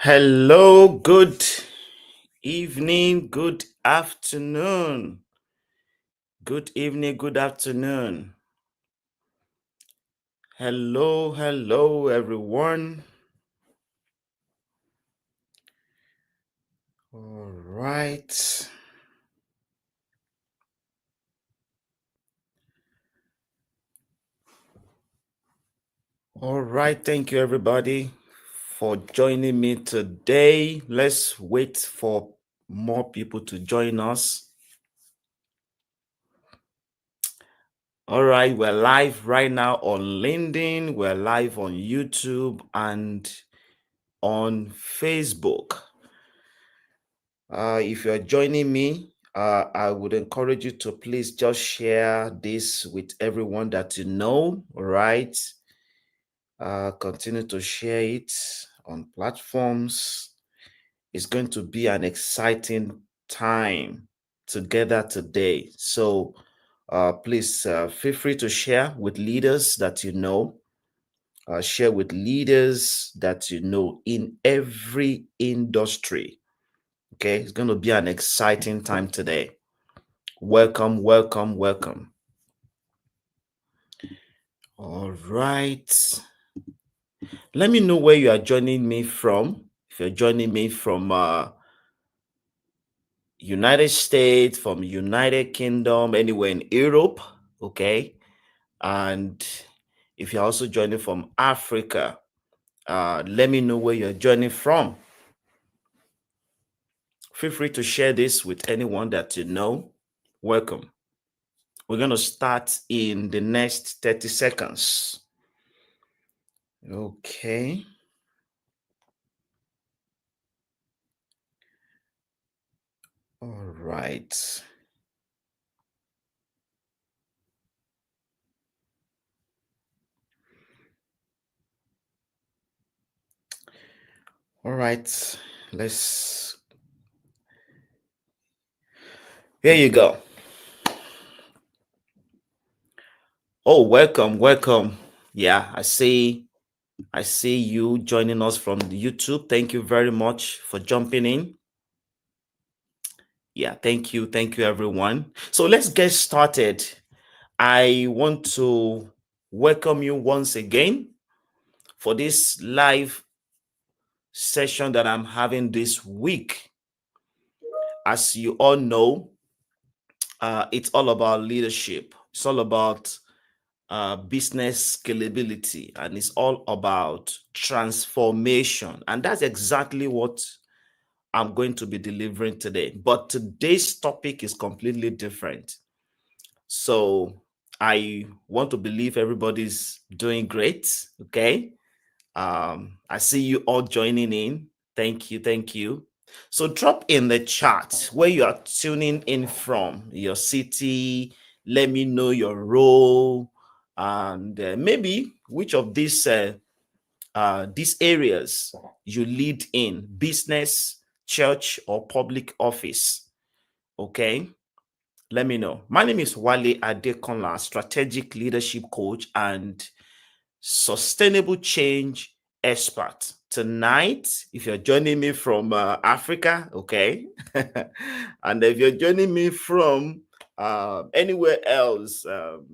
Hello, good evening, good afternoon. Good evening, good afternoon. Hello, everyone. All right. All right. Thank you, everybody, for joining me today. Let's wait for more people to join us. All right. We're live right now on LinkedIn, we're live on YouTube and on Facebook. If you're joining me, I would encourage you to please just share this with everyone that you know, all right? Continue to share it on platforms. It's going to be an exciting time together today. So please feel free to share with leaders that you know. Share with leaders that you know in every industry. Okay, it's going to be an exciting time today. Welcome. All right. Let me know where you are joining me from. If you're joining me from United States, from United Kingdom, anywhere in Europe, okay. And if you're also joining from Africa, let me know where you're joining from. Feel free to share this with anyone that you know. Welcome. We're going to start in the next 30 seconds. Okay. All right. All right. Here you go. Oh, welcome. Yeah, I see you joining us from the YouTube. Thank you very much for jumping in. Yeah, thank you everyone. So let's get started. I want to welcome you once again for this live session that I'm having this week. As you all know, it's all about leadership. It's all about business scalability, and it's all about transformation. And that's exactly what I'm going to be delivering today. But today's topic is completely different. So I want to believe everybody's doing great. Okay. I see you all joining in. Thank you. So drop in the chat where you are tuning in from, your city. Let me know your role and maybe which of these areas you lead in: business, church, or public office. Okay, let me know. My name is Wale Adekonla, strategic leadership coach and sustainable change expert. Tonight, if you're joining me from Africa, okay, and if you're joining me from anywhere else,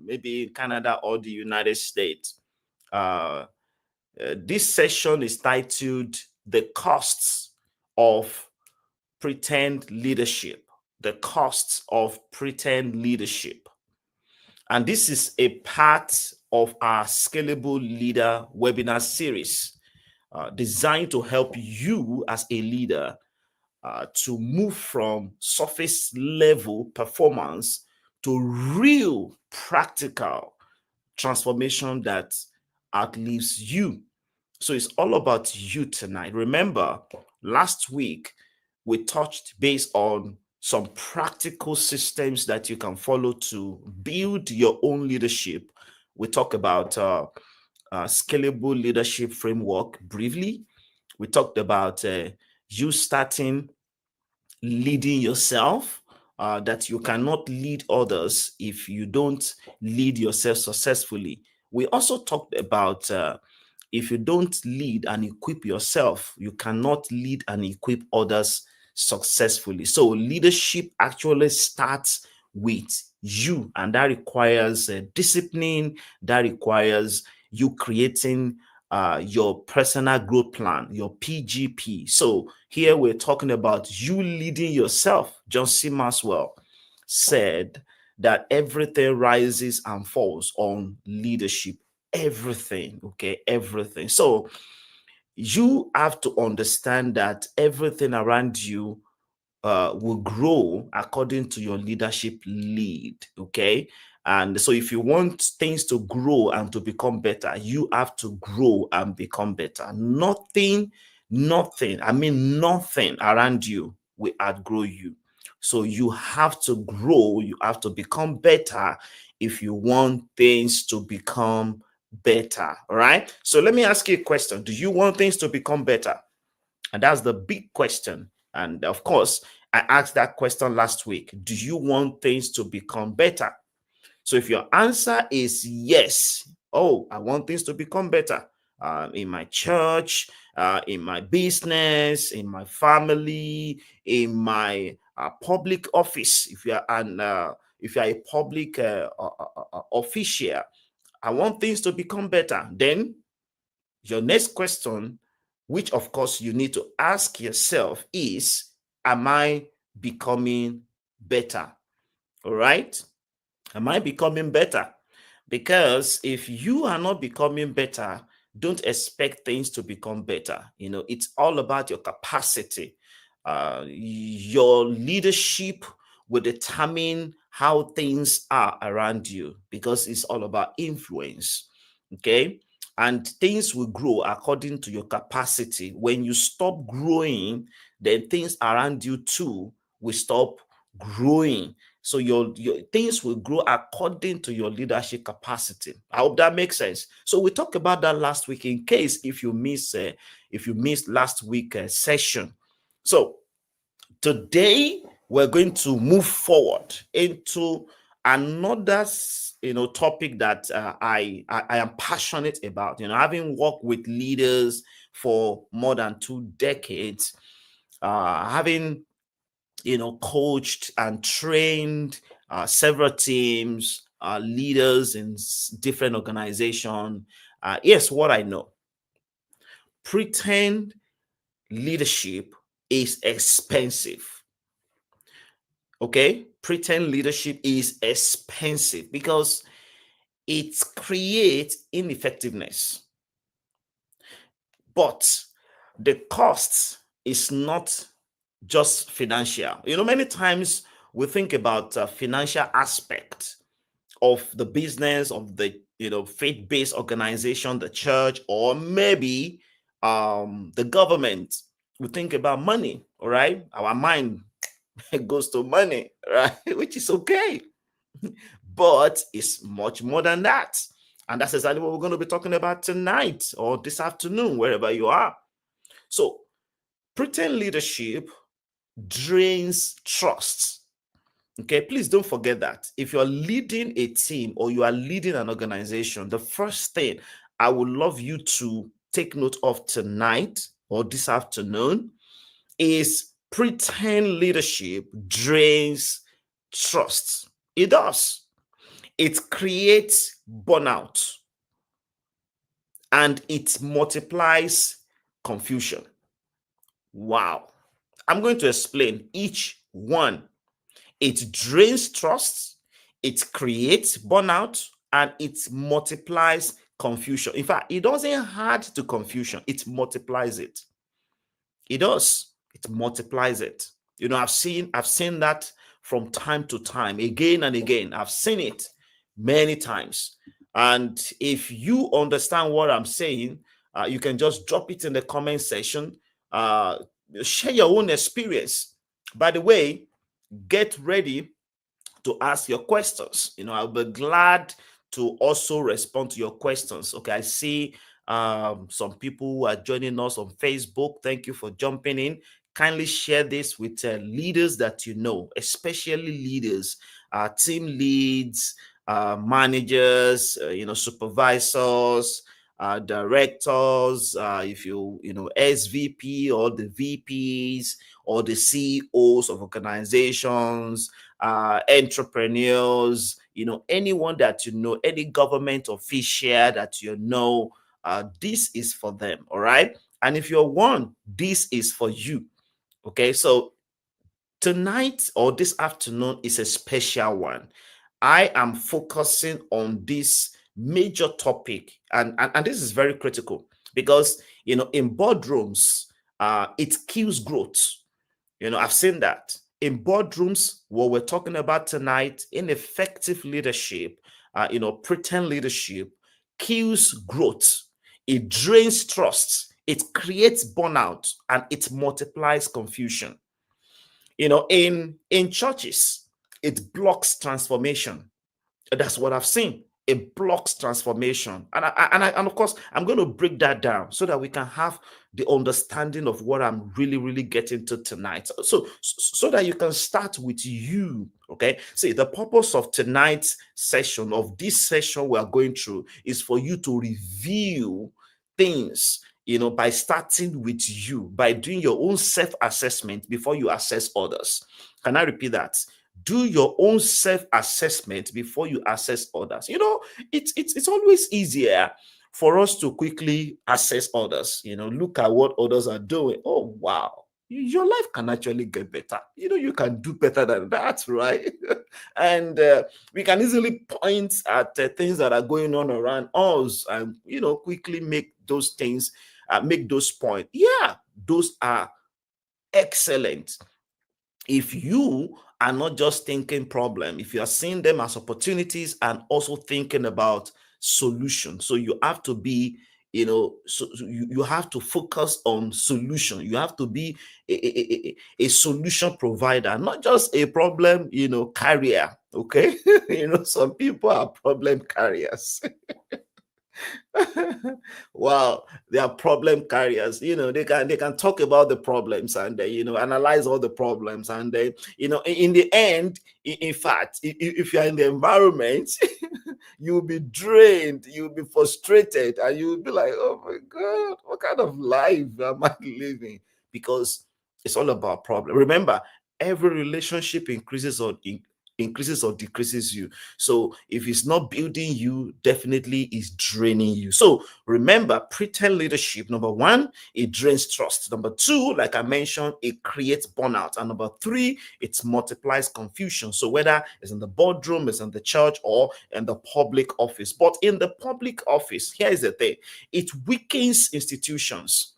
maybe Canada or the United States, this session is titled The Costs of Pretend Leadership. The Costs of Pretend Leadership. And this is a part of our Scalable Leader webinar series designed to help you as a leader to move from surface level performance to real practical transformation that outlives you. So it's all about you tonight. Remember, last week we touched base on some practical systems that you can follow to build your own leadership. We talked about scalable leadership framework briefly. We talked about you starting leading yourself, that you cannot lead others if you don't lead yourself successfully. We also talked about If you don't lead and equip yourself, you cannot lead and equip others successfully. So leadership actually starts with you, and that requires discipline. That requires you creating your personal growth plan, your PGP. So here we're talking about you leading yourself. John C. Maxwell said that everything rises and falls on leadership. Everything, okay, everything. So you have to understand that everything around you will grow according to your leadership lead. Okay. And so if you want things to grow and to become better, you have to grow and become better. Nothing, I mean, nothing around you will outgrow you. So you have to grow, you have to become better if you want things to become better. All right. So let me ask you a question. Do you want things to become better? And that's the big question. And of course, I asked that question last week. Do you want things to become better? So if your answer is yes, oh, I want things to become better in my church, in my business, in my family, in my public office. If you are a public official, I want things to become better. Then your next question, which of course you need to ask yourself, is, am I becoming better? All right. Am I becoming better? Because if you are not becoming better, don't expect things to become better. It's all about your capacity. Your leadership will determine how things are around you, because it's all about influence. Okay. And things will grow according to your capacity. When you stop growing, then things around you too will stop growing. So your things will grow according to your leadership capacity. I hope that makes sense. So we talked about that last week. In case if you missed last week session. So today we're going to move forward into another topic that I am passionate about. Having worked with leaders for more than 2 decades, having coached and trained several teams, leaders in different organizations. Here's what I know. Pretend leadership is expensive. Okay? Pretend leadership is expensive because it creates ineffectiveness. But the cost is not just financial. Many times we think about financial aspect of the business of the faith-based organization, the church, or maybe the government. We think about money. All right, our mind goes to money, right? Which is okay, but it's much more than that. And that's exactly what we're going to be talking about tonight or this afternoon, wherever you are. So pretend leadership drains trust. Okay, please don't forget that. If you're leading a team or you are leading an organization, the first thing I would love you to take note of tonight or this afternoon is pretend leadership drains trust. It does. It creates burnout and it multiplies confusion. Wow. I'm going to explain each one. It drains trust, it creates burnout, and it multiplies confusion. In fact, it doesn't add to confusion, it multiplies it. It does. It multiplies it. I've seen that from time to time, again and again. I've seen it many times. And if you understand what I'm saying, you can just drop it in the comment section. Share your own experience. By the way, get ready to ask your questions. I'll be glad to also respond to your questions. Okay, I see some people who are joining us on Facebook. Thank you for jumping in. Kindly share this with leaders that you know, especially leaders, team leads, managers, supervisors, directors, if you know, SVP or the VPs or the CEOs of organizations, entrepreneurs, you know, anyone that you know, any government official that you know, this is for them. All right. And if you're one, this is for you. Okay. So tonight or this afternoon is a special one. I am focusing on this major topic, and this is very critical because you know in boardrooms, it kills growth. You know, I've seen that in boardrooms. What we're talking about tonight, ineffective leadership, you know, pretend leadership kills growth. It drains trust. It creates burnout and it multiplies confusion. You know, in churches, it blocks transformation. That's what I've seen. It blocks transformation, and of course, I'm going to break that down so that we can have the understanding of what I'm really getting to tonight. So that you can start with you. Okay. See, the purpose of tonight's session, of this session we are going through, is for you to review things. You know, by starting with you, by doing your own self-assessment before you assess others. Can I repeat that? Do your own self-assessment before you assess others. You know, it's always easier for us to quickly assess others. You know, look at what others are doing. Oh wow, your life can actually get better. You know, you can do better than that, right? And we can easily point at things that are going on around us, and you know, quickly make those things, make those points. Yeah, those are excellent. If you are not just thinking problem, if you are seeing them as opportunities and also thinking about solution, so you have to be, you know, so you have to focus on solution. You have to be a solution provider, not just a problem, you know, carrier. Okay. You know, some people are problem carriers. Wow, they are problem carriers. You know, they can talk about the problems and they, you know, analyze all the problems, and they, you know, in the end, in fact, if you are in the environment, you'll be drained, you'll be frustrated, and you'll be like, oh my god, what kind of life am I living? Because it's all about problem. Remember, every relationship increases or decreases you. So if it's not building you, definitely is draining you. So remember, pretend leadership, number one, it drains trust. Number two, like I mentioned, it creates burnout. And number three, it multiplies confusion. So whether it's in the boardroom, it's in the church, or in the public office. But in the public office, here is the thing, it weakens institutions.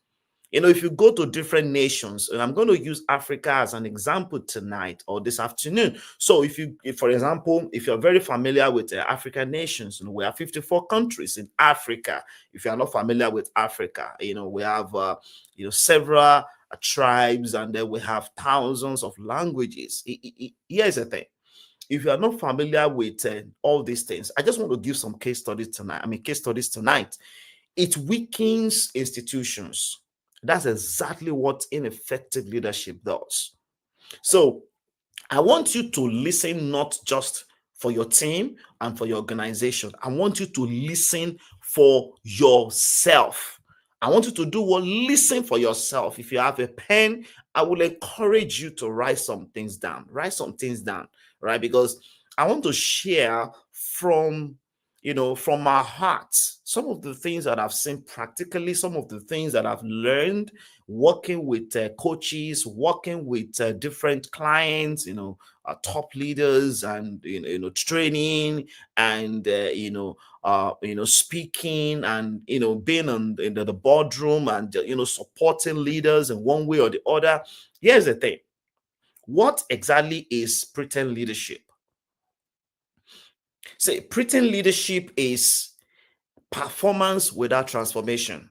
You know, if you go to different nations, and I'm going to use Africa as an example tonight or this afternoon. So if for example, if you're very familiar with African nations, you know, we have 54 countries in Africa. If you are not familiar with Africa, you know, we have, you know, several tribes, and then we have thousands of languages. Here's the thing. If you are not familiar with all these things, I just want to give some case studies tonight. Case studies tonight. It weakens institutions. That's exactly what ineffective leadership does. So I want you to listen not just for your team and for your organization. I want you to listen for yourself. I want you to do what? Listen for yourself. If you have a pen, I will encourage you to write some things down. Write some things down, right? Because I want to share from, you know, from my heart, some of the things that I've seen practically, some of the things that I've learned working with coaches, working with different clients, you know, top leaders, and you know, training, and you know, speaking, and you know, being in the boardroom, and you know, supporting leaders in one way or the other. Here's the thing: what exactly is pretend leadership? Say, pretend leadership is performance without transformation.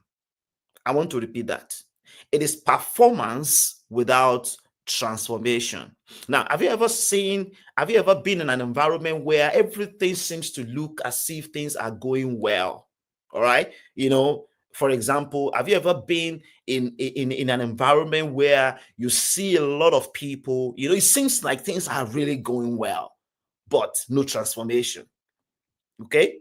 I want to repeat that. It is performance without transformation. Now, have you ever been in an environment where everything seems to look as if things are going well? All right. You know, for example, have you ever been in an environment where you see a lot of people, you know, it seems like things are really going well, but no transformation. Okay.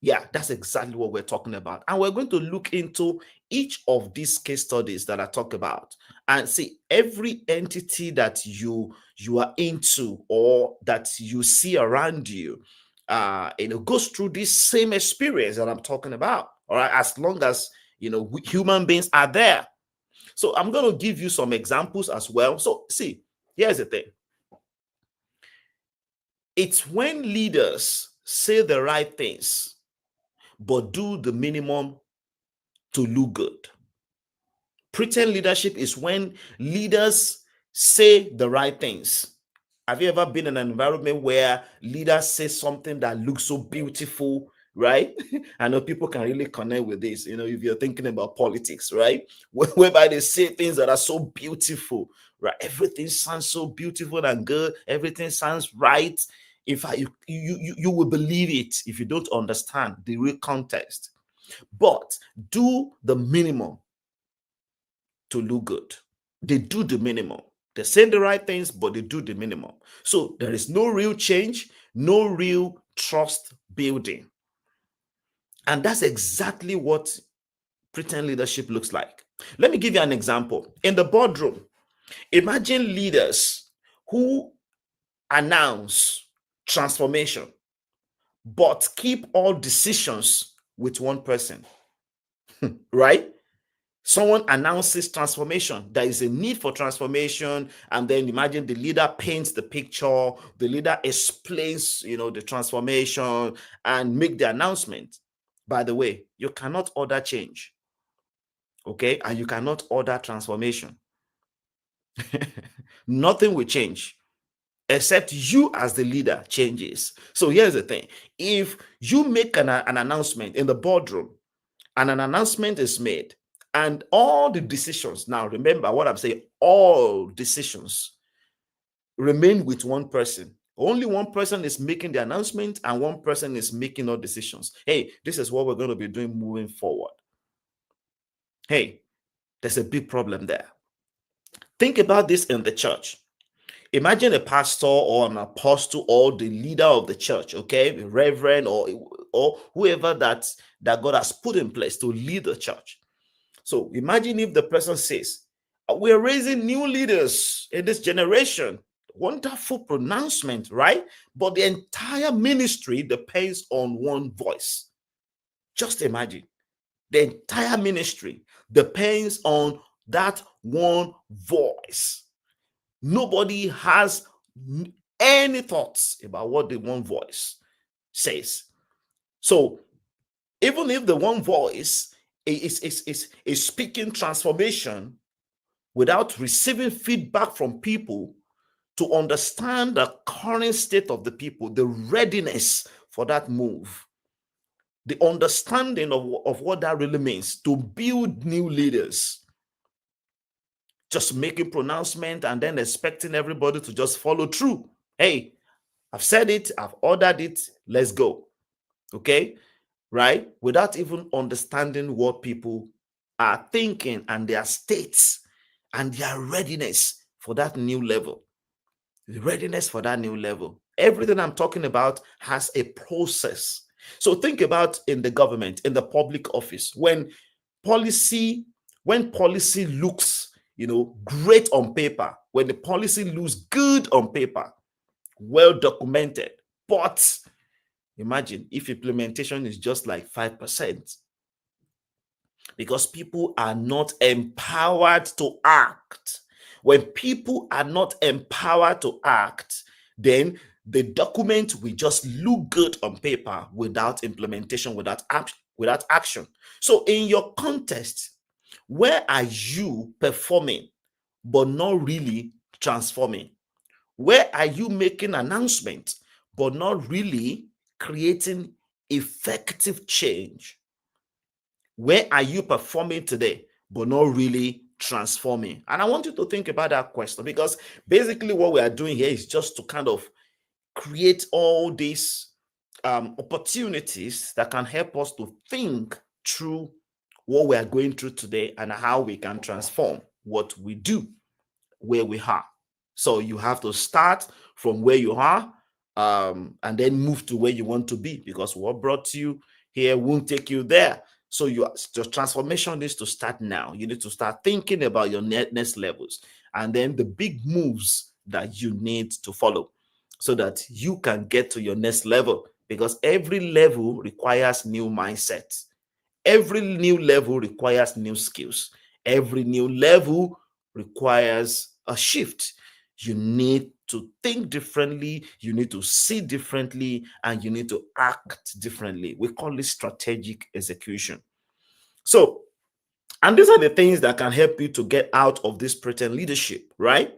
Yeah, that's exactly what we're talking about. And we're going to look into each of these case studies that I talk about and see every entity that you are into or that you see around you, goes through this same experience that I'm talking about. All right, as long as human beings are there. So I'm going to give you some examples as well. So see, here's the thing. It's when leaders say the right things but do the minimum to look good. Pretend leadership is when leaders say the right things. Have you ever been in an environment where leaders say something that looks so beautiful, right? I know people can really connect with this, if you're thinking about politics, right? Whereby they say things that are so beautiful, right? Everything sounds so beautiful and good. Everything sounds right. In fact, you will believe it if you don't understand the real context. But do the minimum to look good. They do the minimum. They say the right things, but they do the minimum. So there is no real change, no real trust building. And that's exactly what pretend leadership looks like. Let me give you an example. In the boardroom, imagine leaders who announce transformation, but keep all decisions with one person, right? Someone announces transformation. There is a need for transformation. And then imagine the leader paints the picture, the leader explains, the transformation and make the announcement. By the way, you cannot order change. Okay. And you cannot order transformation. Nothing will change except you as the leader changes. So here's the thing. If you make an announcement in the boardroom and an announcement is made, and all the decisions, now remember what I'm saying, all decisions remain with one person. Only one person is making the announcement and one person is making all decisions. Hey, this is what we're going to be doing moving forward. Hey, there's a big problem there. Think about this in the church. Imagine a pastor or an apostle or the leader of the church, okay, a reverend or whoever that God has put in place to lead the church. So imagine if the person says, we're raising new leaders in this generation. Wonderful pronouncement, right? But the entire ministry depends on one voice. Just imagine. The entire ministry depends on that one voice. Nobody has any thoughts about what the one voice says. So even if the one voice is speaking transformation without receiving feedback from people to understand the current state of the people, the readiness for that move, the understanding of what that really means to build new leaders, just making pronouncement and then expecting everybody to just follow through. Hey, I've said it, I've ordered it, let's go. Okay, right? Without even understanding what people are thinking and their states and their readiness for that new level. The readiness for that new level. Everything I'm talking about has a process. So think about in the government, in the public office, when policy looks, great on paper, when the policy looks good on paper, well documented, but imagine if implementation is just like 5%, because people are not empowered to act. When people are not empowered to act, then the document will just look good on paper without implementation, without action. So in your context, where are you performing but not really transforming? Where are you making announcements but not really creating effective change? Where are you performing today but not really transforming? And I want you to think about that question, because basically what we are doing here is just to kind of create all these opportunities that can help us to think through what we are going through today and how we can transform what we do where we are. So you have to start from where you are and then move to where you want to be, because what brought you here won't take you there. So your transformation needs to start now. You need to start thinking about your next levels and then the big moves that you need to follow so that you can get to your next level, because every level requires new mindsets. Every new level requires new skills. Every new level requires a shift. You need to think differently, you need to see differently, and you need to act differently. We call it strategic execution. So, and these are the things that can help you to get out of this pretend leadership, right?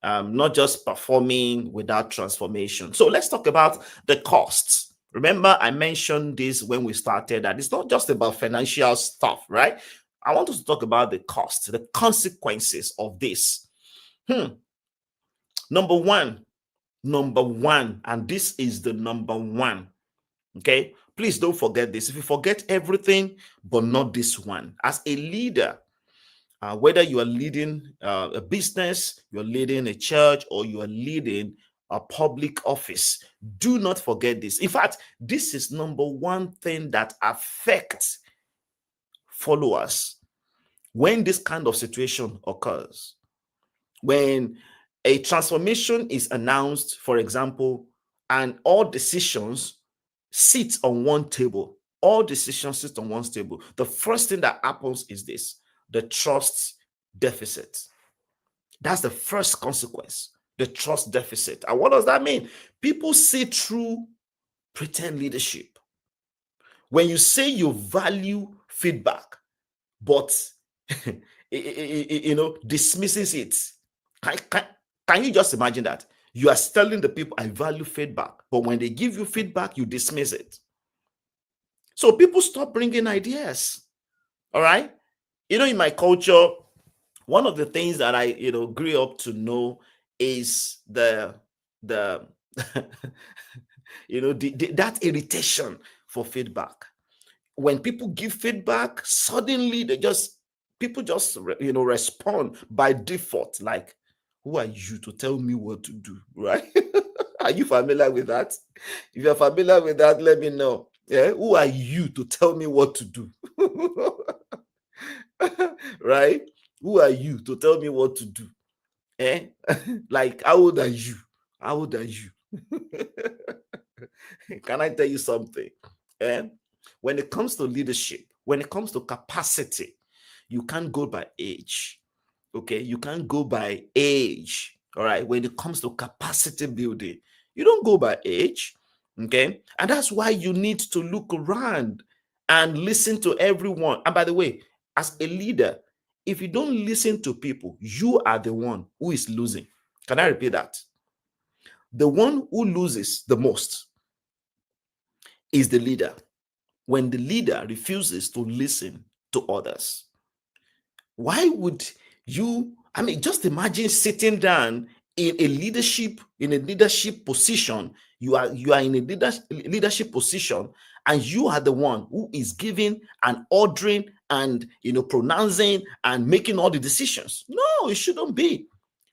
Not just performing without transformation. So let's talk about the costs. Remember, I mentioned this when we started that it's not just about financial stuff, right? I want us to talk about the costs, the consequences of this. Number one, and this is the number one. Okay, please don't forget this. If you forget everything, but not this one, as a leader, whether you are leading a business, you're leading a church, or you are leading a public office, do not forget this. In fact, this is number one thing that affects followers when this kind of situation occurs. When a transformation is announced, for example, and all decisions sit on one table, all decisions sit on one table, the first thing that happens is this: the trust deficit. That's the first consequence, the trust deficit. And what does that mean? People see through pretend leadership. When you say you value feedback, but dismisses it, can you just imagine that? You are telling the people, I value feedback, but when they give you feedback, you dismiss it. So people stop bringing ideas. All right. In my culture, one of the things that I, grew up to know is the that irritation for feedback. When people give feedback, suddenly people just respond by default, like, who are you to tell me what to do, right? Are you familiar with that? If you're familiar with that, let me know. Yeah, who are you to tell me what to do? Right? Who are you to tell me what to do? Like, how old are you? How old are you? Can I tell you something? When it comes to leadership, when it comes to capacity, you can't go by age. Okay, you can't go by age. All right, when it comes to capacity building, you don't go by age. Okay, and that's why you need to look around and listen to everyone. And by the way, as a leader, if you don't listen to people, you are the one who is losing. Can I repeat that? The one who loses the most is the leader. When the leader refuses to listen to others, why would you? I mean, just imagine sitting down in a leadership position. You are in a leadership position, and you are the one who is giving and ordering and pronouncing and making all the decisions. No, it shouldn't be.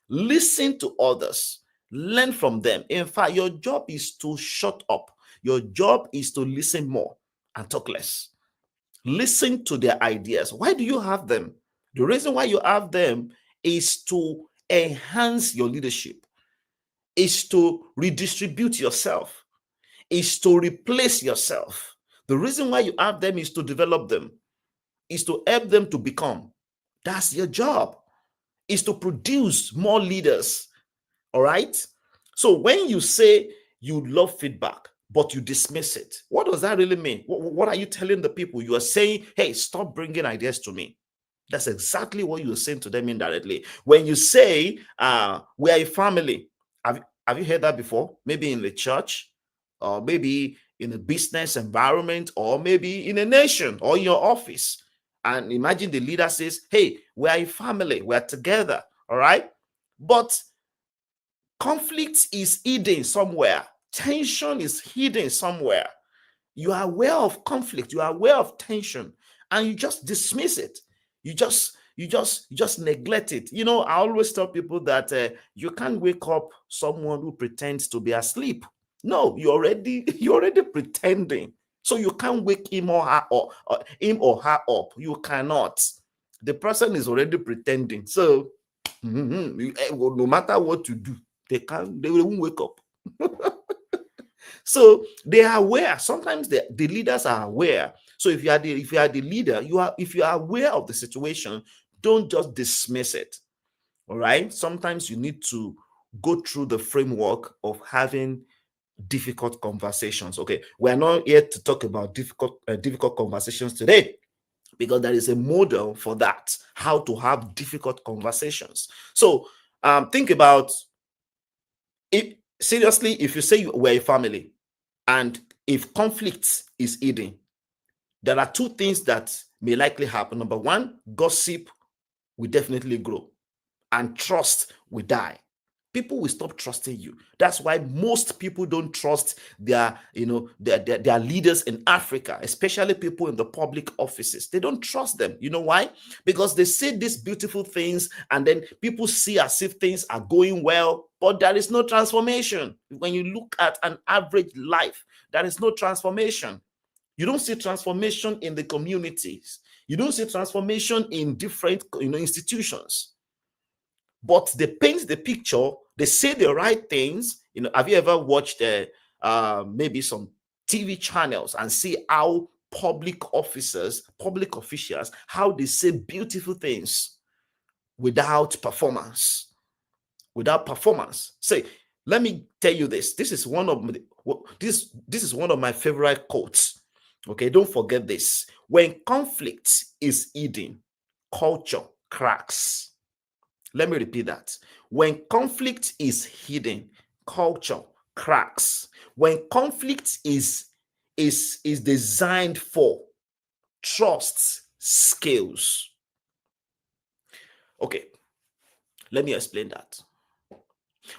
Listen to others, learn from them. In fact, your job is to shut up. Your job is to listen more and talk less. Listen to their ideas. Why do you have them? The reason why you have them is to enhance your leadership, is to redistribute yourself, is to replace yourself. The reason why you have them is to develop them, is to help them to become. That's your job, is to produce more leaders. All right? So when you say you love feedback, but you dismiss it, what does that really mean? What are you telling the people? You are saying, hey, stop bringing ideas to me. That's exactly what you're saying to them indirectly. When you say, we are a family, have you heard that before? Maybe in the church, or maybe in a business environment, or maybe in a nation or in your office. And imagine the leader says, hey, we are a family, we are together. All right. But conflict is hidden somewhere. Tension is hidden somewhere. You are aware of conflict, you are aware of tension, and you just dismiss it. You just neglect it. I always tell people that you can't wake up someone who pretends to be asleep. No, you're already pretending. So you can't wake him or her up. You cannot. The person is already pretending. So no matter what you do, they won't wake up. So they are aware. Sometimes the leaders are aware. So if you are the leader, if you are aware of the situation, don't just dismiss it. All right. Sometimes you need to go through the framework of having difficult conversations. Okay, we're not here to talk about difficult conversations today, because there is a model for that, how to have difficult conversations. So think about it seriously. If you say we're a family, and if conflict is hidden, there are two things that may likely happen. Number one, gossip will definitely grow, and trust will die. People will stop trusting you. That's why most people don't trust their leaders in Africa, especially people in the public offices. They don't trust them. You know why? Because they say these beautiful things, and then people see as if things are going well, but there is no transformation. When you look at an average life, there is no transformation. You don't see transformation in the communities. You don't see transformation in different institutions. But they paint the picture, they say the right things. Have you ever watched maybe some TV channels and see how public officers, public officials, how they say beautiful things without performance? Without performance. Say, let me tell you this. This is one of my favorite quotes. Okay, don't forget this. When conflict is hidden, culture cracks. Let me repeat that. When conflict is hidden, culture cracks. When conflict is designed for, trust scales. Okay, let me explain that.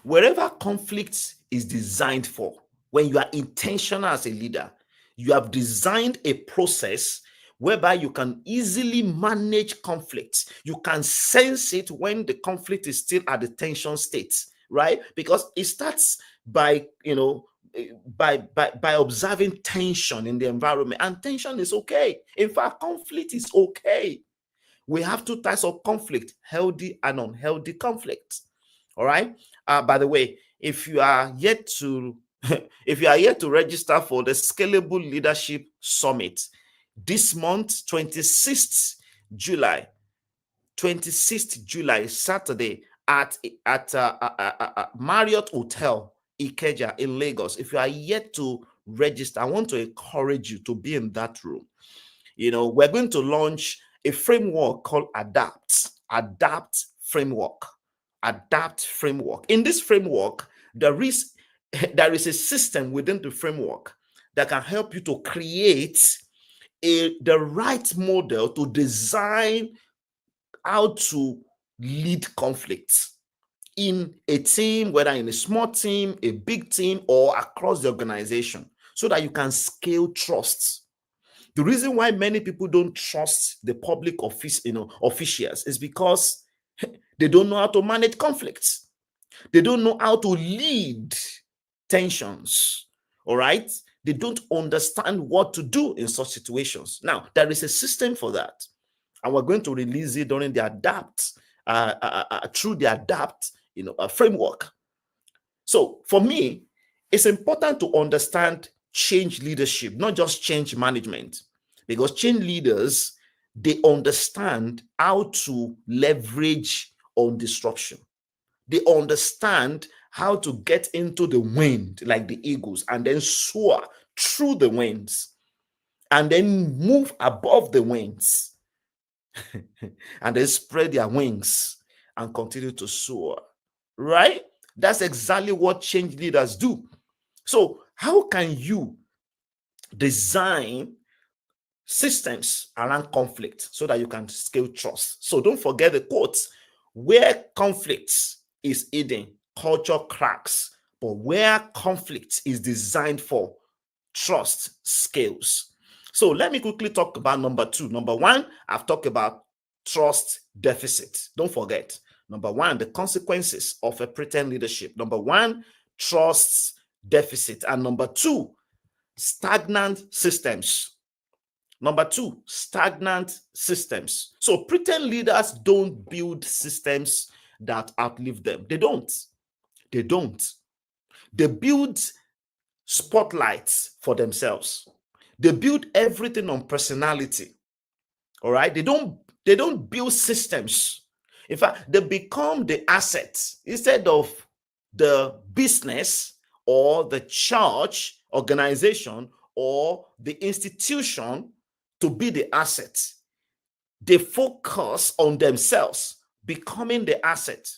Wherever conflict is designed for, when you are intentional as a leader, you have designed a process whereby you can easily manage conflict. You can sense it when the conflict is still at the tension state, right? Because it starts by by observing tension in the environment, and tension is okay. In fact, conflict is okay. We have two types of conflict: healthy and unhealthy conflict. All right. By the way, if you are yet to register for the Scalable Leadership Summit this month, 26th July, Saturday at Marriott Hotel Ikeja in Lagos. If you are yet to register, I want to encourage you to be in that room. We're going to launch a framework called Adapt Framework. In this framework, there is a system within the framework that can help you to create the right model to design how to lead conflicts in a team, whether in a small team, a big team, or across the organization, so that you can scale trust. The reason why many people don't trust the public officials is because they don't know how to manage conflicts. They don't know how to lead tensions. All right. They don't understand what to do in such situations. Now, there is a system for that, and we're going to release it during the through the Adapt framework. So for me, it's important to understand change leadership, not just change management, because change leaders, they understand how to leverage on disruption. They understand how to get into the wind like the eagles and then soar through the winds and then move above the winds and then spread their wings and continue to soar, right? That's exactly what change leaders do. So how can you design systems around conflict so that you can scale trust? So don't forget the quote: where conflict is hidden, culture cracks, but where conflict is designed for, trust scales. So let me quickly talk about number two. Number one, I've talked about trust deficit. Don't forget, number one, the consequences of a pretend leadership. Number one, trust deficit. And number two, stagnant systems. Number two, stagnant systems. So pretend leaders don't build systems that outlive them. They don't. They don't. They build spotlights for themselves. They build everything on personality. All right. They don't build systems. In fact, they become the assets instead of the business or the church organization or the institution to be the asset. They focus on themselves, becoming the asset.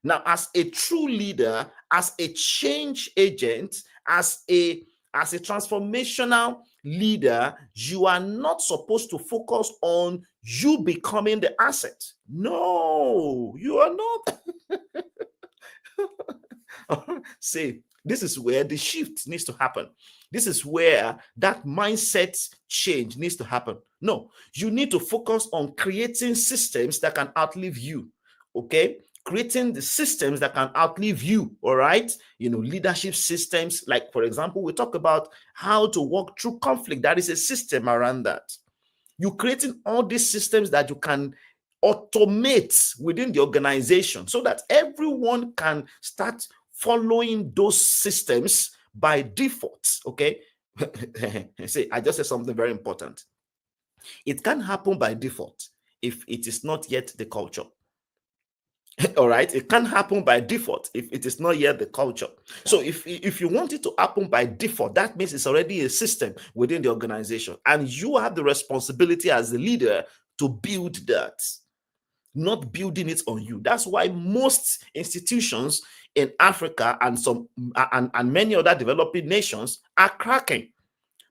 Now, as a true leader, as a change agent, as a transformational leader, you are not supposed to focus on you becoming the asset. No, you are not. See, this is where the shift needs to happen. This is where that mindset change needs to happen. No, you need to focus on creating systems that can outlive you. Okay? Creating the systems that can outlive you. All right? Leadership systems. Like, for example, we talk about how to walk through conflict. That is a system around that. You're creating all these systems that you can automate within the organization so that everyone can start following those systems by default. Okay. See, I just said something very important. It can happen by default if it is not yet the culture. All right, it can happen by default if it is not yet the culture. So if you want it to happen by default, that means it's already a system within the organization, and you have the responsibility as the leader to build that, not building it on you. That's why most institutions in Africa and many other developing nations are cracking.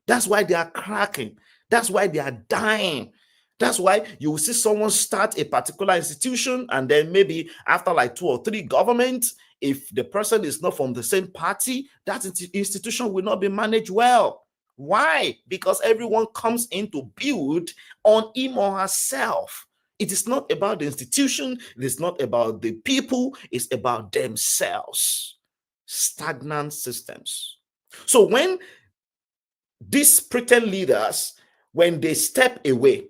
That's why they are cracking. That's why they are dying. That's why you will see someone start a particular institution, and then maybe after like 2 or 3 governments, if the person is not from the same party, that institution will not be managed well. Why? Because everyone comes in to build on him or herself. It is not about the institution. It is not about the people. It's about themselves. Stagnant systems. So when these pretend leaders, when they step away,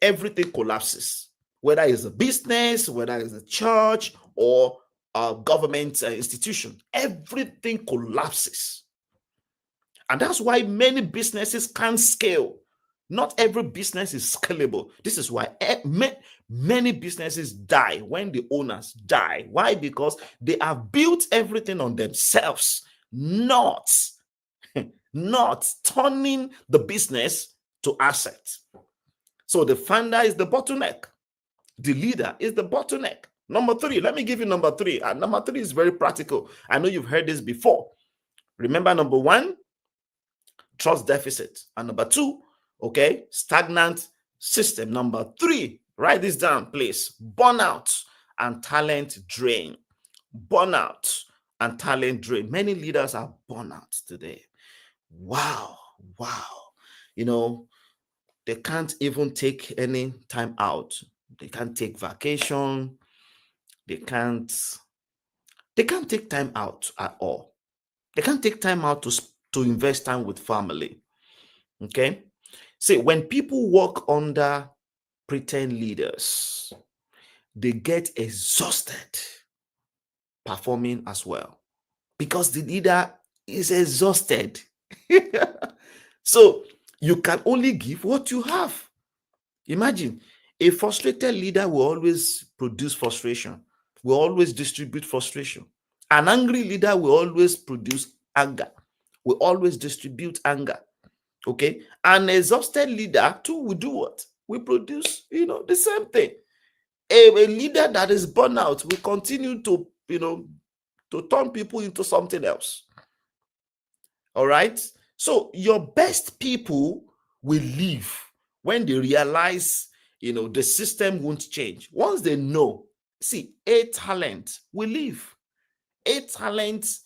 everything collapses, whether it's a business, whether it's a church or a government institution. Everything collapses. And that's why many businesses can't scale. Not every business is scalable. This is why many businesses die when the owners die. Why? Because they have built everything on themselves, not turning the business to asset. So the founder is the bottleneck. The leader is the bottleneck. Number 3, let me give you number 3. And number 3 is very practical. I know you've heard this before. Remember, number 1, trust deficit. And number 2, okay, stagnant system. Number 3, write this down, please. Burnout and talent drain. Burnout and talent drain. Many leaders are burnout today. Wow. They can't even take any time out. They can't take vacation. They can't take time out at all. They can't take time out to invest time with family. Okay? See, when people work under pretend leaders, they get exhausted performing as well because the leader is exhausted. So you can only give what you have. Imagine a frustrated leader will always produce frustration, will always distribute frustration. An angry leader will always produce anger, will always distribute anger. Okay. An exhausted leader too will do what? Will produce, the same thing. A leader that is burnt out will continue to, to turn people into something else. All right. So your best people will leave when they realize, the system won't change. Once they know, see, a talent will leave. A talent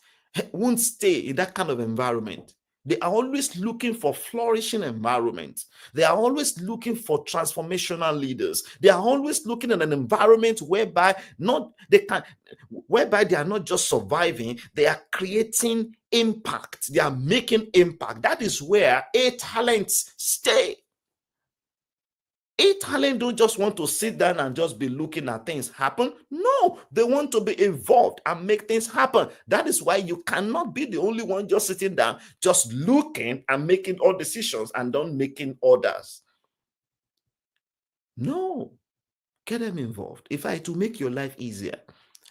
won't stay in that kind of environment. They are always looking for flourishing environment. They are always looking for transformational leaders. They are always looking at an environment whereby whereby they are not just surviving, they are creating impact. They are making impact. That is where A talents stay. A talent don't just want to sit down and just be looking at things happen. No, they want to be involved and make things happen. That is why you cannot be the only one just sitting down, just looking and making all decisions and don't making orders. No, get them involved. If I to make your life easier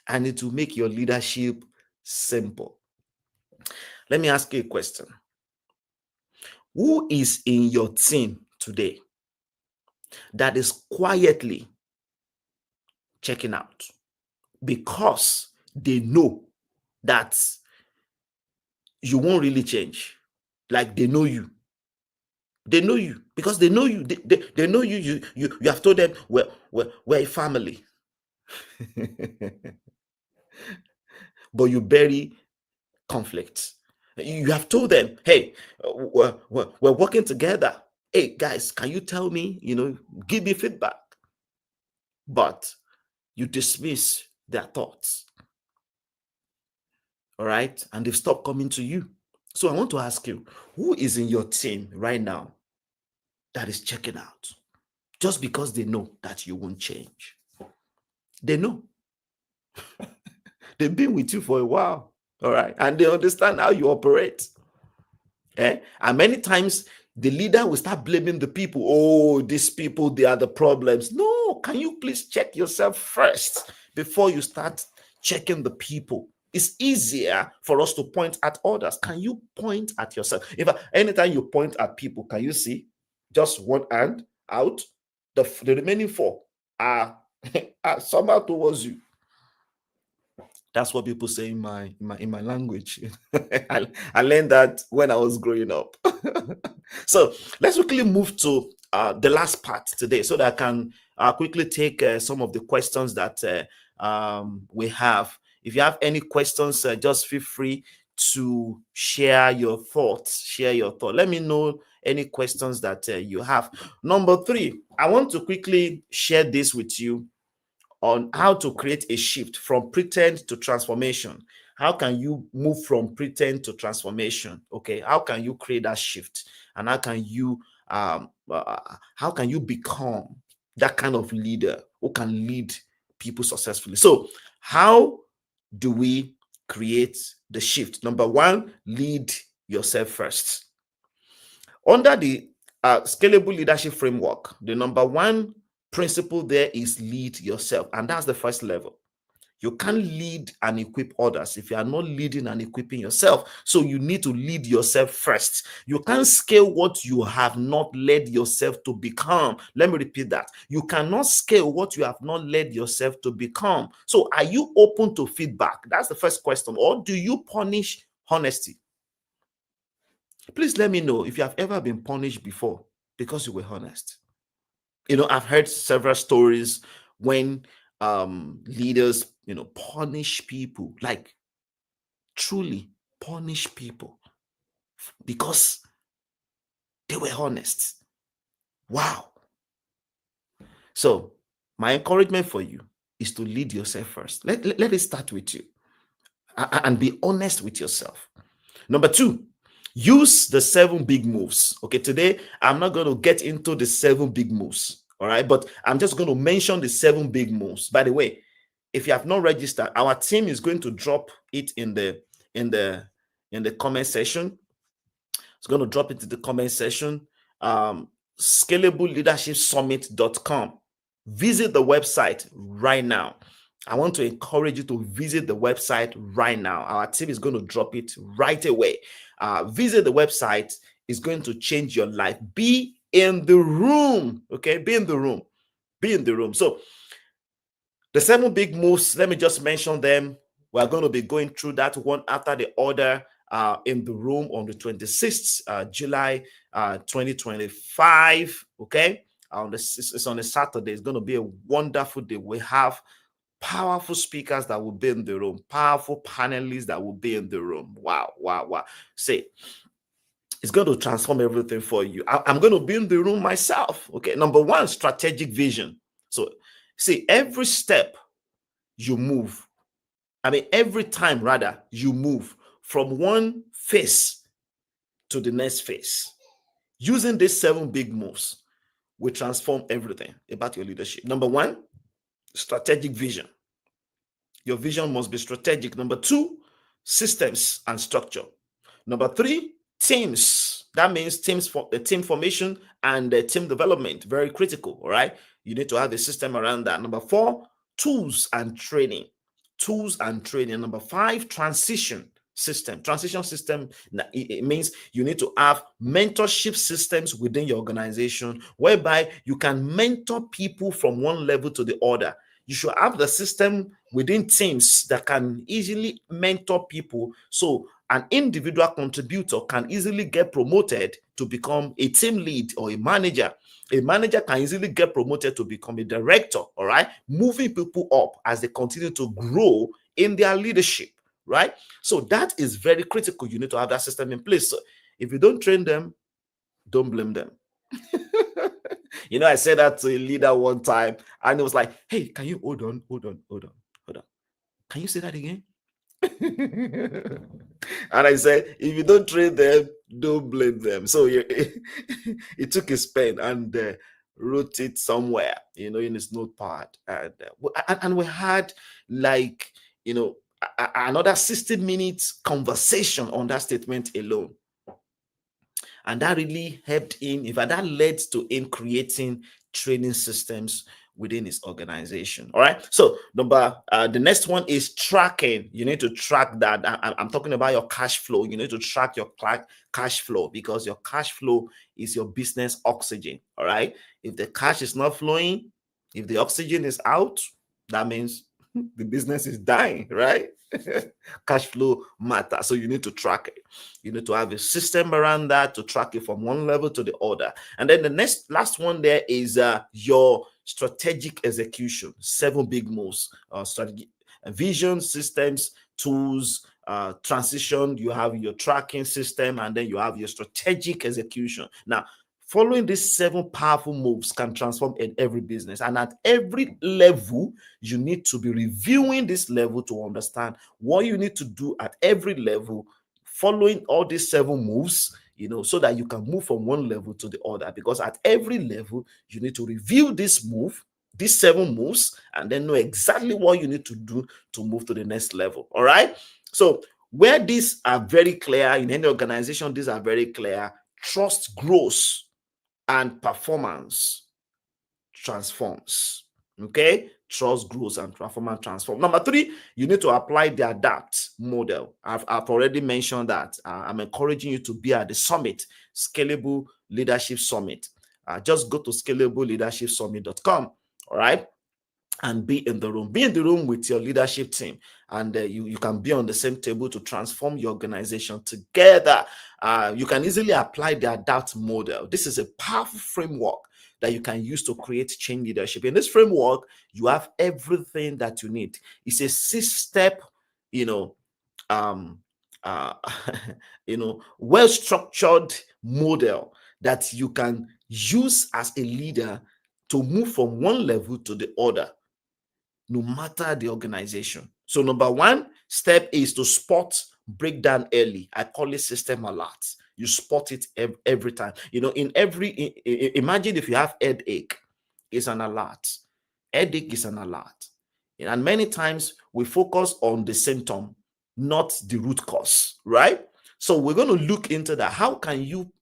and it will make your leadership simple. Let me ask you a question. Who is in your team today that is quietly checking out because they know that you won't really change? Like they know you. They know you because they know you. They know you. You have told them we're a family. But you bury conflict. You have told them, hey, we're working together. Hey, guys, can you tell me, give me feedback? But you dismiss their thoughts. All right? And they've stopped coming to you. So I want to ask you, who is in your team right now that is checking out? Just because they know that you won't change. They know. They've been with you for a while. All right. And they understand how you operate. And many times the leader will start blaming the people. Oh, these people, they are the problems. No, can you please check yourself first before you start checking the people? It's easier for us to point at others. Can you point at yourself? Anytime you point at people, can you see just one hand out? The remaining four are somehow towards you. That's what people say in my language. I learned that when I was growing up. So let's quickly move to the last part today so that I can quickly take some of the questions that we have. If you have any questions, just feel free to share your thoughts. Let me know any questions that you have. Number 3, I want to quickly share this with you on how to create a shift from pretend to transformation. How can you move from pretend to transformation? Okay, how can you create that shift, and how can you become that kind of leader who can lead people successfully? So how do we create the shift? Number 1, lead yourself first. Under the scalable leadership framework, the number 1 principle there is lead yourself, and that's the first level. You can't lead and equip others if you are not leading and equipping yourself. So you need to lead yourself first. You can't scale what you have not led yourself to become. Let me repeat that. You cannot scale what you have not led yourself to become. So are you open to feedback? That's the first question. Or do you punish honesty? Please let me know if you have ever been punished before because you were honest. I've heard several stories when leaders, punish people, like truly punish people because they were honest. Wow. So my encouragement for you is to lead yourself first. Let it start with you and be honest with yourself. Number 2, use the 7 big moves. Okay, today I'm not going to get into the 7 big moves. All right, but I'm just going to mention the 7 big moves. By the way, if you have not registered, our team is going to drop it in the comment section. It's going to drop it in the comment section. ScalableLeadershipSummit.com. Visit the website right now. I want to encourage you to visit the website right now. Our team is going to drop it right away. Visit the website. It's going to change your life. Be in the room. Okay, be in the room. Be in the room. So the 7 big moves, let me just mention them. We're going to be going through that one after the other in the room on the 26th July 2025. Okay, it's on a Saturday. It's going to be a wonderful day. We have powerful speakers that will be in the room, powerful panelists that will be in the room. Wow. Say, It's going to transform everything for you. I'm going to be in the room myself. Okay. Number one, strategic vision. So, see, every step you move, every time rather, you move from one phase to the next phase. Using these 7 big moves will transform everything about your leadership. Number one, strategic vision. Your vision must be strategic. Number 2, systems and structure. Number 3, teams. That means teams for the team formation and the team development. Very critical. All right. You need to have a system around that. Number 4, tools and training. Tools and training. Number 5, transition system. Transition system, it means you need to have mentorship systems within your organization whereby you can mentor people from one level to the other. You should have the system within teams that can easily mentor people, so an individual contributor can easily get promoted to become a team lead or a manager. A manager can easily get promoted to become a director, all right? Moving people up as they continue to grow in their leadership, right? So that is very critical. You need to have that system in place. So if you don't train them, don't blame them. I said that to a leader one time, and it was like, hey, can you hold on. Can you say that again? And I said, if you don't train them, don't blame them. So he took his pen and wrote it somewhere, in his notepad. And we had like, another 60 minutes conversation on that statement alone. And that really helped him, that led to him creating training systems within his organization. All right. So the next one is tracking. You need to track that. I'm talking about your cash flow. You need to track your cash flow, because your cash flow is your business oxygen. All right. If the cash is not flowing, if the oxygen is out, that means the business is dying, right? Cash flow matters. So you need to track it. You need to have a system around that to track it from one level to the other. And then the last one there is your strategic execution. 7 big moves: strategy, vision, systems, tools, transition. You have your tracking system, and then you have your strategic execution. Now, following these 7 powerful moves can transform in every business. And at every level, you need to be reviewing this level to understand what you need to do at every level, following all these 7 moves, so that you can move from one level to the other. Because at every level, you need to review these 7 moves, and then know exactly what you need to do to move to the next level. All right. So where these are very clear in any organization, these are very clear. Trust grows and performance transforms. Okay, trust grows and performance transforms. Number 3, you need to apply the adapt model. I've already mentioned that. I'm encouraging you to be at the summit, Scalable Leadership Summit. Just go to scalableleadershipsummit.com. All right, and be in the room. Be in the room with your leadership team, and you can be on the same table to transform your organization together. You can easily apply the adapt model. This is a powerful framework that you can use to create change leadership. In this framework, you have everything that you need. It's a 6-step, well-structured model that you can use as a leader to move from one level to the other, no matter the organization. So number 1 step is to spot breakdown early. I call it system alert. You spot it every time. Imagine if you have headache, it's an alert. Headache is an alert. And many times we focus on the symptom, not the root cause, right? So we're going to look into that. How can you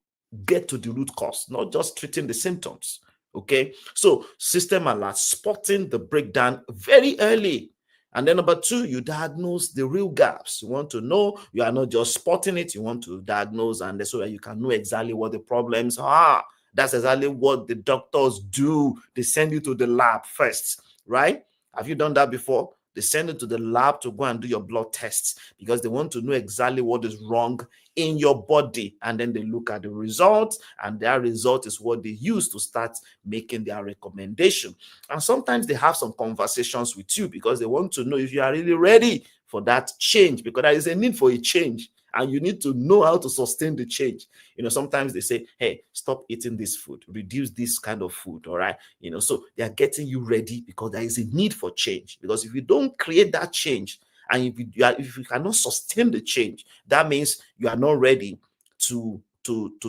get to the root cause, not just treating the symptoms? Okay, so system alert, spotting the breakdown very early. And then number 2, you diagnose the real gaps. You want to know, you are not just spotting it, you want to diagnose, and so that you can know exactly what the problems are. That's exactly what the doctors do. They send you to the lab first, right? Have you done that before? They send you to the lab to go and do your blood tests because they want to know exactly what is wrong in your body. And then they look at the results, and that result is what they use to start making their recommendation. And sometimes they have some conversations with you because they want to know if you are really ready for that change, because there is a need for a change. and you need to know how to sustain the change. Sometimes they say, hey, stop eating this food, reduce this kind of food. All right. So they are getting you ready because there is a need for change. Because if you don't create that change, and if you cannot sustain the change, that means you are not ready to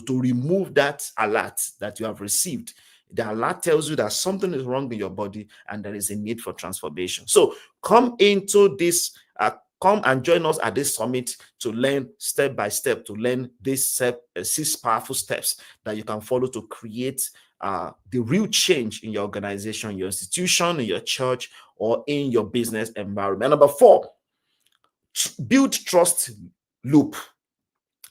remove that alert that you have received. The alert tells you that something is wrong in your body and there is a need for transformation. So come into this, come and join us at this summit to learn step by step, to learn these 6 powerful steps that you can follow to create the real change in your organization, your institution, in your church, or in your business environment. Number 4, build trust loop.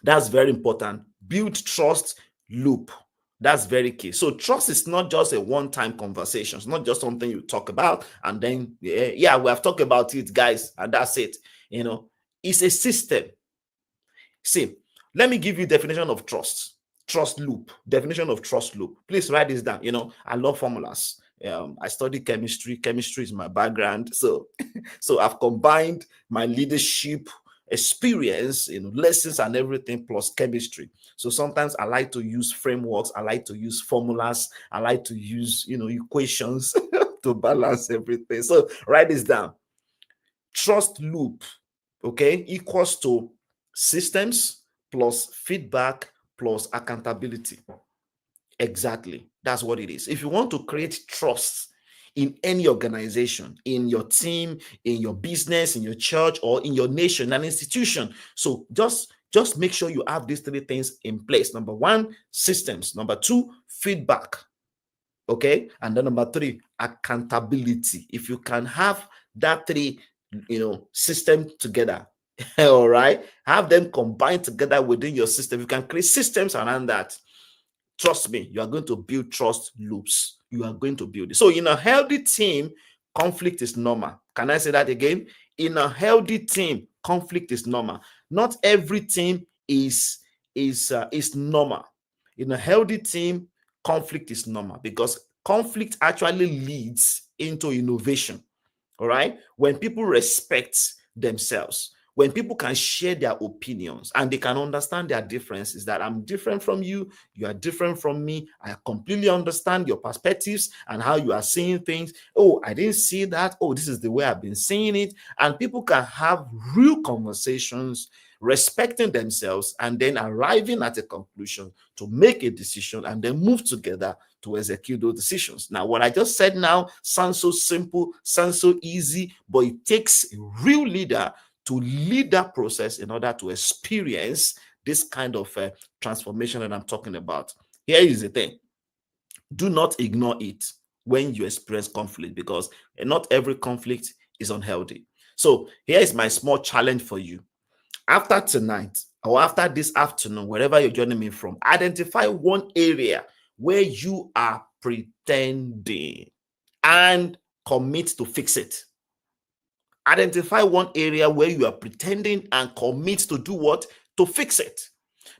That's very important. Build trust loop. That's very key. So trust is not just a one-time conversation. It's not just something you talk about and then, yeah, we have talked about it, guys, and that's it. It's a system. See, let me give you definition of trust. Trust loop. Definition of trust loop. Please write this down. I love formulas. I study chemistry. Chemistry is my background. So I've combined my leadership experience, lessons and everything plus chemistry. So sometimes I like to use frameworks, I like to use formulas, I like to use equations to balance everything. So write this down. Trust loop, okay, equals to systems plus feedback plus accountability. Exactly, that's what it is. If you want to create trust in any organization, in your team, in your business, in your church, or in your nation and institution. So just make sure you have these 3 things in place. Number 1, systems. Number 2, feedback. Okay. And then number 3, accountability. If you can have that 3, system together, all right, have them combined together within your system. You can create systems around that. Trust me, you are going to build trust loops. You are going to build it. So in a healthy team, conflict is normal. Can I say that again? In a healthy team, conflict is normal. Not every team is normal. In a healthy team, conflict is normal because conflict actually leads into innovation. All right? When people respect themselves, when people can share their opinions and they can understand their differences, that I'm different from you, you are different from me, I completely understand your perspectives and how you are seeing things. Oh, I didn't see that. Oh, this is the way I've been seeing it. And people can have real conversations, respecting themselves, and then arriving at a conclusion to make a decision and then move together to execute those decisions. Now, what I just said now sounds so simple, sounds so easy, but it takes a real leader to lead that process in order to experience this kind of transformation that I'm talking about. Here is the thing. Do not ignore it when you experience conflict, because not every conflict is unhealthy. So here is my small challenge for you. After tonight or after this afternoon, wherever you're joining me from, identify one area where you are pretending and commit to fix it. Identify one area where you are pretending and commit to do what? To fix it.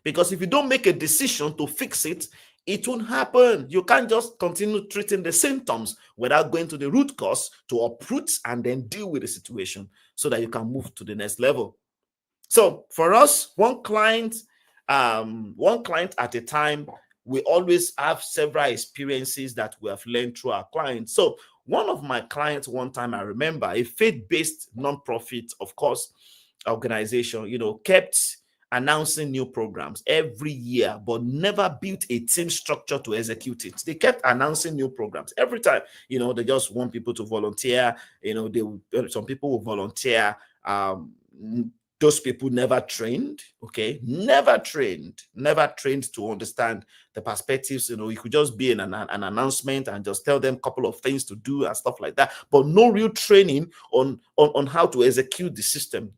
Because if you don't make a decision to fix it, it won't happen. You can't just continue treating the symptoms without going to the root cause to uproot and then deal with the situation so that you can move to the next level. So for us, one client at a time. We always have several experiences that we have learned through our clients. So one of my clients one time, I remember, a faith-based nonprofit, of course, organization, kept announcing new programs every year, but never built a team structure to execute it. They kept announcing new programs every time. They just want people to volunteer. Some people will volunteer. Those people never trained, okay? Never trained to understand the perspectives. You could just be an announcement and just tell them a couple of things to do and stuff like that, but no real training on how to execute the system,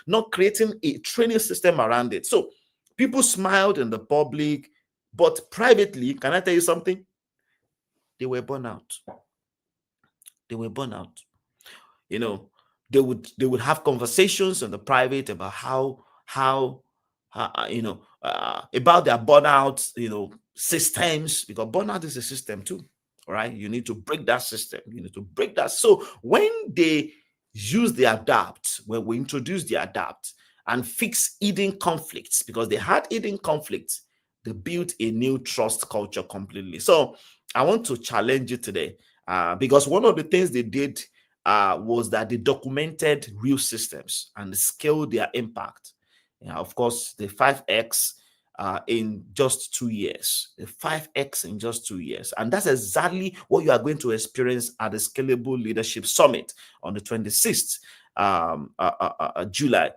not creating a training system around it. So people smiled in the public, but privately, can I tell you something? They were burnt out. They were burnt out. They would have conversations in the private about about their burnout, systems, because burnout is a system too. All right. You need to break that system. You need to break that. So when they use the adapt, when we introduce the adapt, and fix hidden conflicts, because they had hidden conflicts. They built a new trust culture completely. So I want to challenge you today, because one of the things they did was that they documented real systems and scaled their impact. Of course, the 5x in just 2 years, the 5x in just 2 years. And that's exactly what you are going to experience at the Scalable Leadership Summit on the 26th July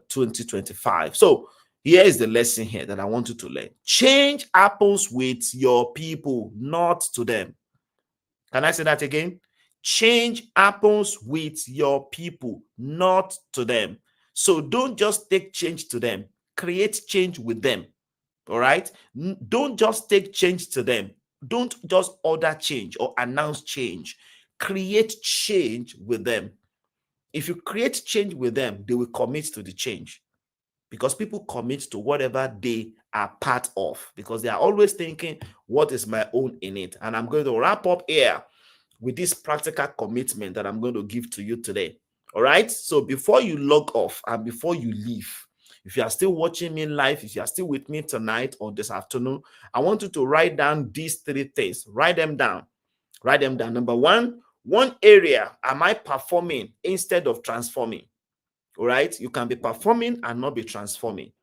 2025. So here is the lesson here that I want you to learn. Change happens with your people, not to them. Can I say that again? Change happens with your people, not to them. So don't just take change to them, create change with them. All right? Don't just take change to them. Don't just order change or announce change. Create change with them. If you create change with them, they will commit to the change, because people commit to whatever they are part of, because they are always thinking, what is my own in it? And I'm going to wrap up here with this practical commitment that I'm going to give to you today. All right. So before you log off and before you leave, if you are still watching me live, if you are still with me tonight or this afternoon, I want you to write down these 3 things. Write them down. Write them down. Number one area am I performing instead of transforming? All right. You can be performing and not be transforming.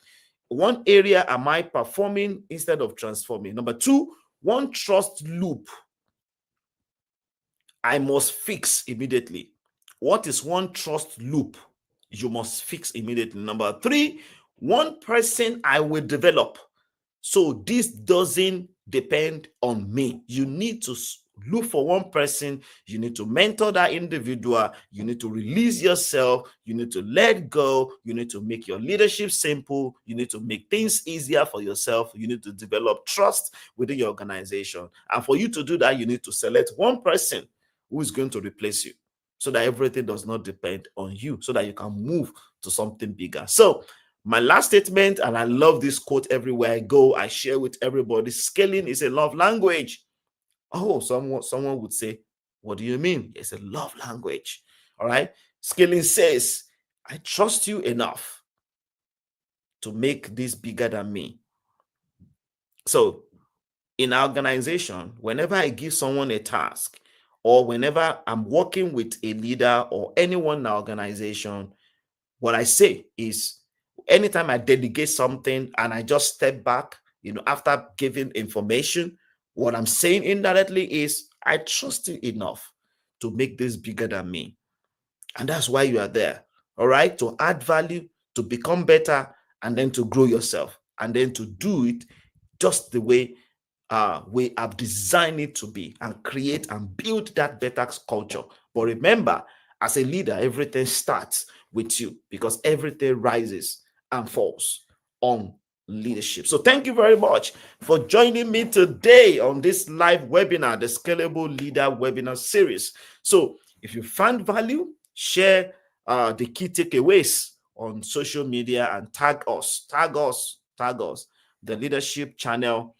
One area am I performing instead of transforming? Number 2, one trust loop I must fix immediately. What is one trust loop you must fix immediately? Number 3, one person I will develop. So this doesn't depend on me. You need to look for one person. You need to mentor that individual. You need to release yourself. You need to let go. You need to make your leadership simple. You need to make things easier for yourself. You need to develop trust within your organization. And for you to do that, you need to select one person who is going to replace you, so that everything does not depend on you, so that you can move to something bigger. So my last statement, and I love this quote everywhere I go, I share with everybody: scaling is a love language. Oh, someone would say, what do you mean? It's a love language. All right. Scaling says, I trust you enough to make this bigger than me. So in our organization, whenever I give someone a task, or whenever I'm working with a leader or anyone in our organization, what I say is, anytime I delegate something and I just step back, after giving information, what I'm saying indirectly is, I trust you enough to make this bigger than me. And that's why you are there. All right. To add value, to become better, and then to grow yourself, and then to do it just the way we have designed it to be, and create and build that better culture. But remember, as a leader, everything starts with you, because everything rises and falls on leadership. So thank you very much for joining me today on this live webinar, the Scalable Leader webinar series. So if you found value, share the key takeaways on social media and tag us, the leadership channel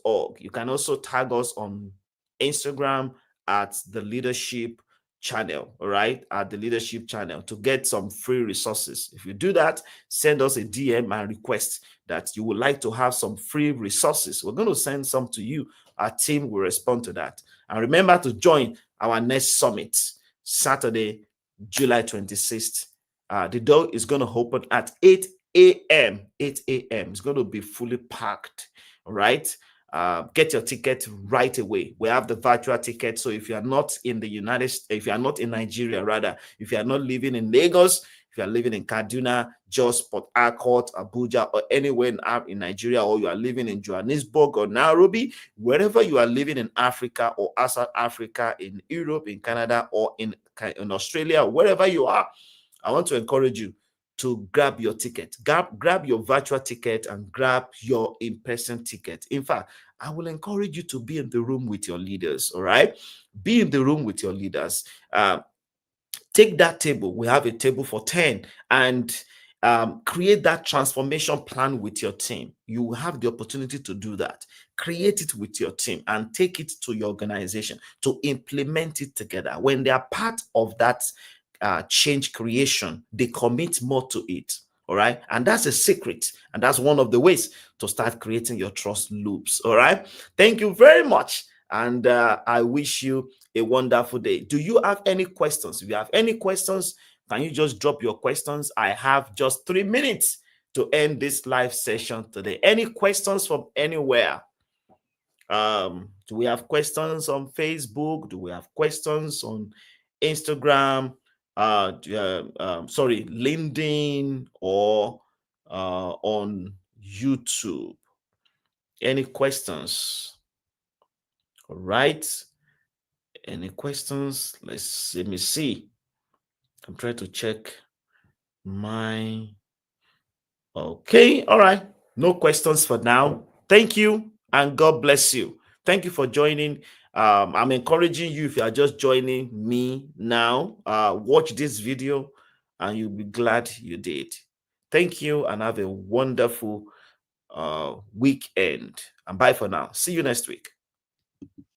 .org. You can also tag us on Instagram at the leadership channel, all right, at the leadership channel, to get some free resources. If you do that, send us a DM and request that you would like to have some free resources. We're going to send some to you. Our team will respond to that. And remember to join our next summit, Saturday, July 26th. The door is going to open at 8 a.m. 8 a.m. It's going to be fully packed. All right. Get your ticket right away. We have the virtual ticket. So if you are not in the United States, if you are not in Nigeria, rather, if you are not living in Lagos, if you are living in Kaduna, Jos, Port Harcourt, Abuja, or anywhere in Nigeria, or you are living in Johannesburg or Nairobi, wherever you are living in Africa or outside Africa, in Europe, in Canada, or in Australia, wherever you are, I want to encourage you to grab your ticket, grab your virtual ticket, and grab your in-person ticket. In fact, I will encourage you to be in the room with your leaders, all right? Be in the room with your leaders. Take that table. We have a table for 10, and create that transformation plan with your team. You will have the opportunity to do that. Create it with your team and take it to your organization to implement it together. When they are part of that change creation, they commit more to it. All right. And that's a secret. And that's one of the ways to start creating your trust loops. All right. Thank you very much. And I wish you a wonderful day. Do you have any questions? If you have any questions, can you just drop your questions? I have just 3 minutes to end this live session today. Any questions from anywhere? Do we have questions on Facebook? Do we have questions on Instagram? Sorry, LinkedIn, or on YouTube? Any questions? All right. Any questions? Let me see. I'm trying to check my. Okay. All right. No questions for now. Thank you and God bless you. Thank you for joining. I'm encouraging you, if you are just joining me now, watch this video and you'll be glad you did. Thank you and have a wonderful weekend. And bye for now. See you next week.